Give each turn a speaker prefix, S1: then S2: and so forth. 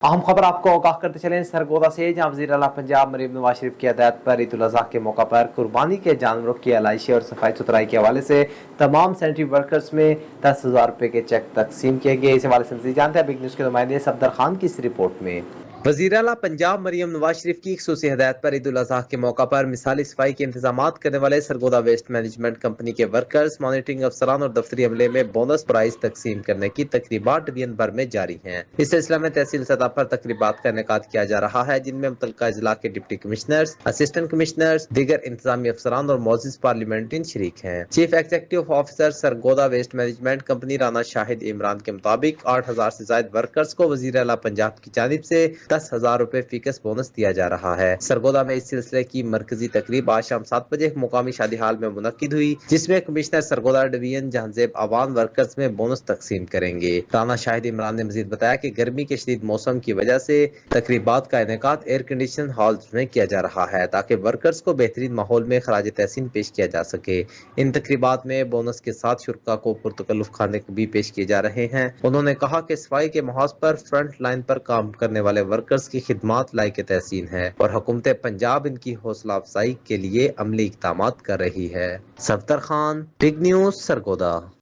S1: अहम खबर आपको आगाह करते चलें सरगोदा से, जहां वज़ीर आला पंजाब मरीम नवाज शरीफ की हदायत पर ईद उल अज़हा के मौका पर कुर्बानी के जानवरों की आलाइशी और सफाई सुथराई के हवाले से तमाम सैनिटरी वर्कर्स में 10,000 रुपये के चेक तकसीम किए गए। इस हवाले से मज़ीद जानते हैं बिग न्यूज़ के नुमाइंदे सफदर खान की इस रिपोर्ट में। वज़ीर आला पंजाब मरीम नवाज शरीफ की खसूसी हदायत पर ईद उल अज़हा के मौका पर मिसाली सफाई के इंतजाम करने वाले सरगोदा वेस्ट मैनेजमेंट कंपनी के वर्कर्स, मॉनिटरिंग अफसरान और दफ्तरी अमले में बोनस प्राइज तकसीम करने की तकरीबात डिवीजन भर में जारी हैं। इस सिलसिले में तहसील सतह पर तकरीबात का इनेकाद किया जा रहा है, जिनमें मुतल्लिका अजला के डिप्टी कमिश्नर्स, असिस्टेंट कमिश्नर्स, दीगर इंतजामी अफसरान और मोअज़्ज़िज़ पार्लियामेंटियन शरीक हैं। Chief executive officer Sargodha waste management company Rana Shahid Imran के मुताबिक 8,000 से ज्यादा वर्कर्स को वज़ीर आला पंजाब की जानिब से 10,000 रुपए फीकस बोनस दिया जा रहा है। सरगोदा में इस सिलसिले की मरकजी तकरीब आज शाम 7 बजे एक मुकामी शादी हाल में मुनक्किद हुई, जिसमें commissioner Sargodha division Jahanzeb Awan workers में बोनस तकसीम करेंगे। राना शाहिद इमरान ने मजीद बताया कि गर्मी के शदीद मौसम की वजह से तकरीबात का इनेकाद एयर कंडीशन हॉल्स में किया जा रहा है, ताकि वर्कर्स को बेहतरीन माहौल में खराज तहसीन पेश किया जा सके। इन तकरीबात में बोनस के साथ शुरका को पुरतकल्लुफ खाने भी पेश किए जा रहे हैं। उन्होंने कहा कि सफाई के महाज पर फ्रंट लाइन पर काम करने वाले वर्कर्स की खिदमात लायक तहसीन है और हुकूमत पंजाब इनकी हौसला अफजाई के लिए अमली इक़दामात कर रही है। Safdar Khan, big news, Sargodha.